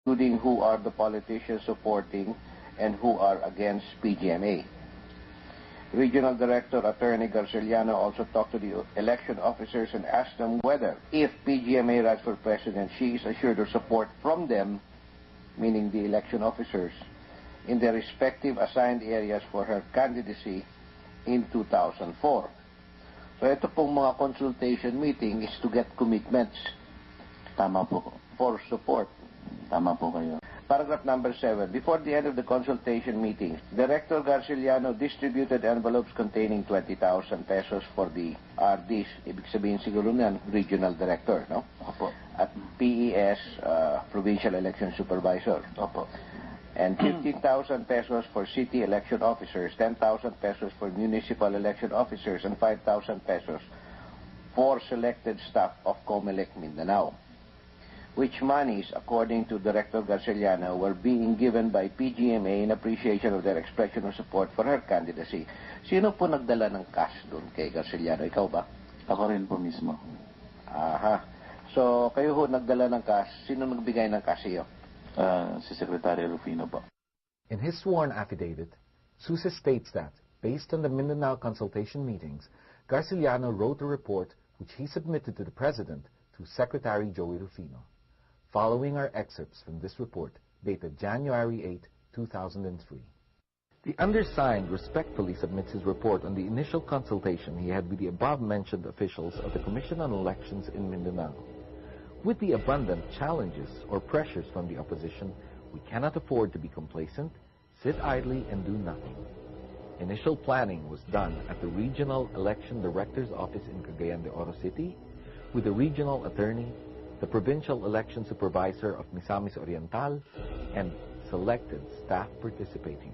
including who are the politicians supporting and who are against PGMA. Regional Director Attorney Garciliano also talked to the election officers and asked them whether, if PGMA runs for president, she is assured of support from them, meaning the election officers, in their respective assigned areas for her candidacy in 2004. So ito pong mga consultation meeting is to get commitments. Tama po. For support. Tama po kayo. Paragraph number 7. Before the end of the consultation meeting, Director Garciliano distributed envelopes containing 20,000 pesos for the RDs, ibig sabihin siguro niyan, Regional Director, no? Opo. At PES, Provincial Election Supervisor. Opo. And 15,000 pesos for city election officers, 10,000 pesos for municipal election officers, and 5,000 pesos for selected staff of COMELEC Mindanao, which monies, according to Director Garciliano, were being given by PGMA in appreciation of their expression of support for her candidacy. Sino po nagdala ng cash doon kay Garciliano? Ikaw ba? Ako rin po mismo. Aha. So, kayo ho nagdala ng cash. Sino nagbigay ng cash iyo? Si Secretary Rufino po. In his sworn affidavit, Sousa states that, based on the Mindanao consultation meetings, Garciliano wrote a report which he submitted to the President through Secretary Joey Rufino. Following are excerpts from this report, dated January 8, 2003. The undersigned respectfully submits his report on the initial consultation he had with the above-mentioned officials of the Commission on Elections in Mindanao. With the abundant challenges or pressures from the opposition, we cannot afford to be complacent, sit idly, and do nothing. Initial planning was done at the Regional Election Director's Office in Cagayan de Oro City, with the Regional Attorney, the Provincial Election Supervisor of Misamis Oriental, and selected staff participating.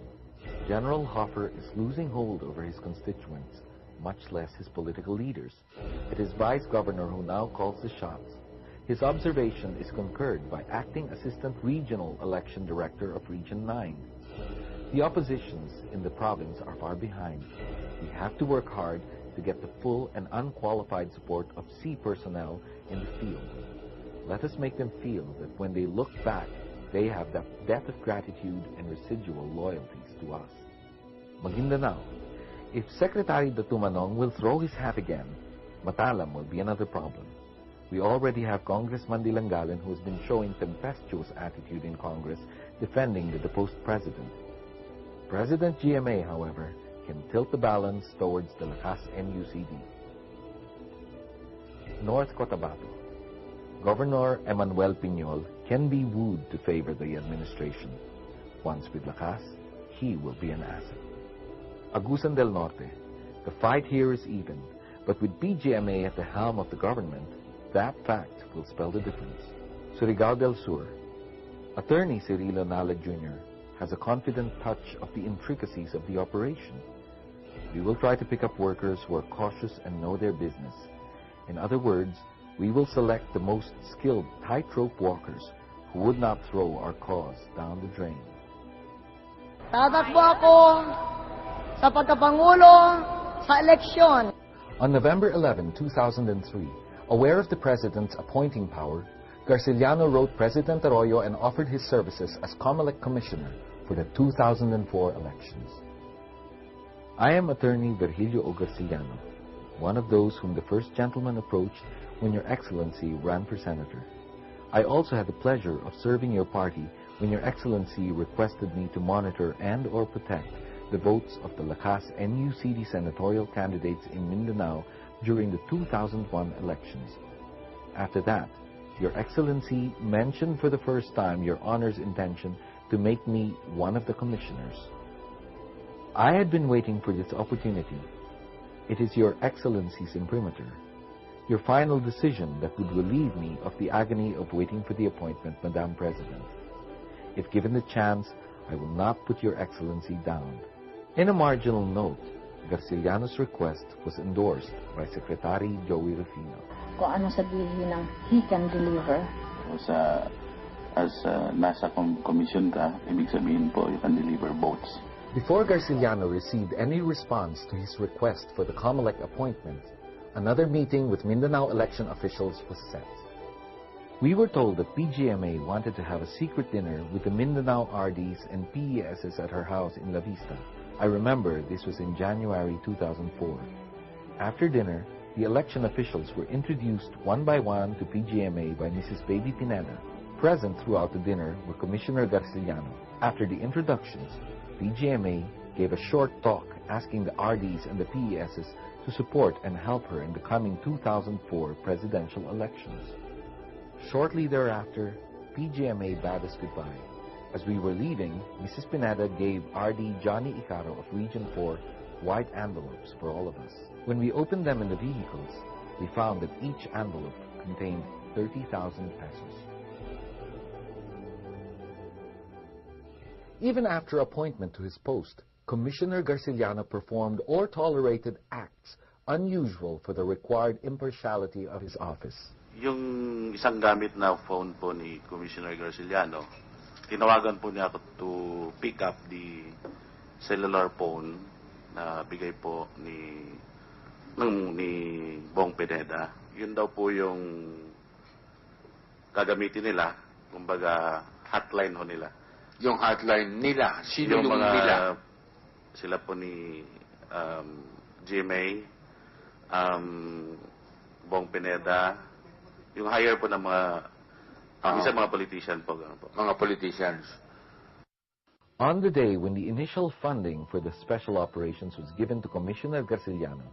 General Hoffer is losing hold over his constituents, much less his political leaders. It is Vice Governor who now calls the shots. His observation is concurred by Acting Assistant Regional Election Director of Region 9. The oppositions in the province are far behind. We have to work hard to get the full and unqualified support of C personnel in the field. Let us make them feel that when they look back, they have the debt of gratitude and residual loyalties to us. Maguindanao. If Secretary Datumanong will throw his hat again, Matalam will be another problem. We already have Congressman Dilangalan who has been showing tempestuous attitude in Congress defending the deposed president. President GMA, however, can tilt the balance towards the Lakas NUCD. North Cotabato. Governor Emmanuel Piñol can be wooed to favor the administration. Once with Lakas, he will be an asset. Agusan del Norte. The fight here is even, but with PGMA at the helm of the government, that fact will spell the difference. Surigao del Sur. Attorney Cirilo Nalag Jr. has a confident touch of the intricacies of the operation. We will try to pick up workers who are cautious and know their business. In other words, we will select the most skilled tightrope walkers who would not throw our cause down the drain. Tatakbo ako sa pagkapangulo sa eleksyon. On November 11, 2003, aware of the President's appointing power, Garciliano wrote President Arroyo and offered his services as COMELEC Commissioner for the 2004 elections. I am Attorney Virgilio O. Garciliano, one of those whom the First Gentleman approached when Your Excellency ran for Senator. I also had the pleasure of serving your party when Your Excellency requested me to monitor and/or protect the votes of the Lakas NUCD senatorial candidates in Mindanao during the 2001 elections. After that, Your Excellency mentioned for the first time Your Honor's intention to make me one of the commissioners. I had been waiting for this opportunity. It is Your Excellency's imprimatur, your final decision that would relieve me of the agony of waiting for the appointment, Madam President. If given the chance, I will not put Your Excellency down. In a marginal note, Garciliano's request was endorsed by Secretary Joey Rufino. Kung ano sabihin ng he can deliver. Nasa commission ka, ibig sabihin po, you can deliver votes. Before Garciliano received any response to his request for the COMELEC appointment, another meeting with Mindanao election officials was set. We were told that PGMA wanted to have a secret dinner with the Mindanao RDs and PESs at her house in La Vista. I remember this was in January 2004. After dinner, the election officials were introduced one by one to PGMA by Mrs. Baby Pineda. Present throughout the dinner were Commissioner Garciliano. After the introductions, PGMA gave a short talk asking the RDs and the PESs to support and help her in the coming 2004 presidential elections. Shortly thereafter, PGMA bade us goodbye. As we were leaving, Mrs. Pineda gave RD Johnny Icaro of Region 4 white envelopes for all of us. When we opened them in the vehicles, we found that each envelope contained 30,000 pesos. Even after appointment to his post, Commissioner Garciliano performed or tolerated acts unusual for the required impartiality of his office. Yung isang gamit na phone po ni Commissioner Garciliano, tinawagan po niya ako to pick up the cellular phone na bigay po ni Bong Pineda. Yun daw po yung gagamitin nila, kumbaga hotline ho nila. Yung hotline nila? Sino yung nila? Sila po ni GMA, Bong Pineda, yung hire po ng mga isang mga politician po. Mga politicians. On the day when the initial funding for the special operations was given to Commissioner Garciliano,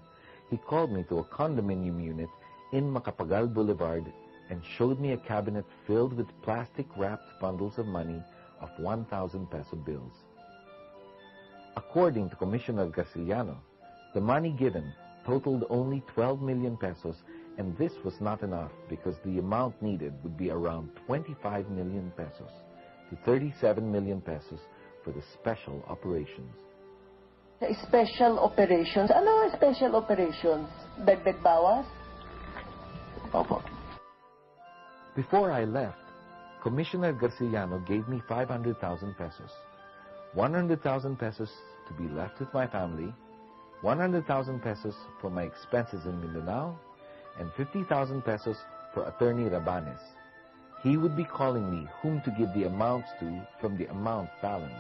he called me to a condominium unit in Macapagal Boulevard and showed me a cabinet filled with plastic-wrapped bundles of money of 1,000 peso bills. According to Commissioner Garciliano, the money given totaled only 12 million pesos, and this was not enough because the amount needed would be around 25 million pesos to 37 million pesos for the special operations. Special operations? Ano ang special operations? Dagdag bawas? Opo. Before I left, Commissioner Garciliano gave me 500,000 pesos. 100,000 pesos to be left with my family, 100,000 pesos for my expenses in Mindanao, and 50,000 pesos for Attorney Rabanes. He would be calling me whom to give the amounts to from the amount balance.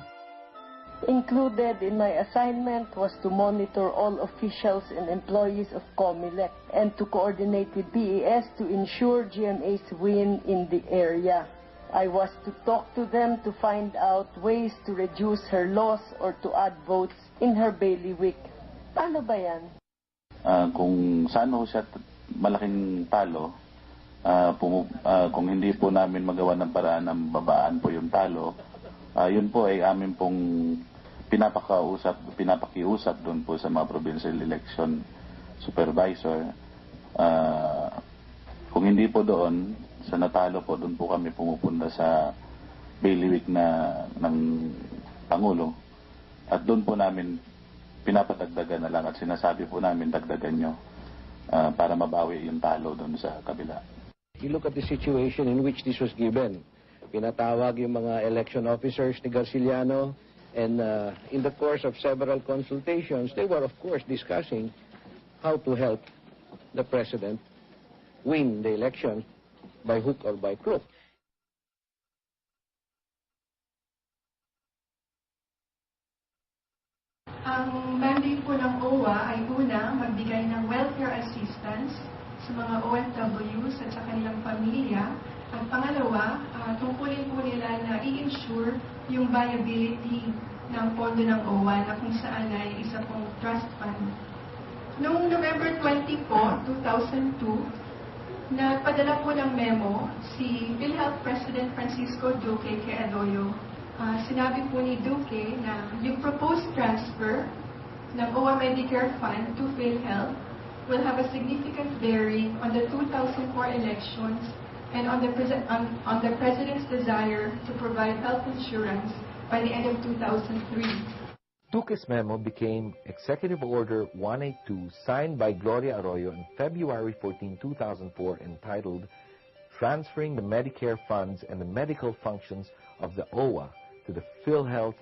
Included in my assignment was to monitor all officials and employees of COMELEC and to coordinate with PES to ensure GMA's win in the area. I was to talk to them to find out ways to reduce her loss or to add votes in her bailiwick. Paano ba yan? Kung saan ho siya malaking talo, kung hindi po namin magawa ng paraan ng babaan po yung talo, yun po ay amin pong pinapakiusap doon po sa mga provincial election supervisor. Kung hindi po doon, sa natalo po, doon po kami pumupunta sa bailiwick ng Pangulo. At doon po namin pinapadagdagan na lang at sinasabi po namin dagdagan nyo para mabawi yung talo doon sa kabila. You look at the situation in which this was given. Pinatawag yung mga election officers ni Garciliano, and in the course of several consultations, they were of course discussing how to help the president win the election by hook or by crook. Ang mandate po ng OWA ay una, magbigay ng welfare assistance sa mga OFWs at sa kanilang pamilya. At pangalawa, tungkulin po nila na i-ensure yung viability ng pondo ng OWA na kung saan ay isa pong trust fund. Noong November 20 po, 2002, nagpadala po ng memo si PhilHealth President Francisco Duque kay Arroyo. Sinabi po ni Duque na yung proposed transfer ng OWA Medicare Fund to PhilHealth will have a significant bearing on the 2004 elections and on the President's desire to provide health insurance by the end of 2003. Duque's memo became Executive Order 182, signed by Gloria Arroyo on February 14, 2004, entitled Transferring the Medicare Funds and the Medical Functions of the OWA to the PhilHealth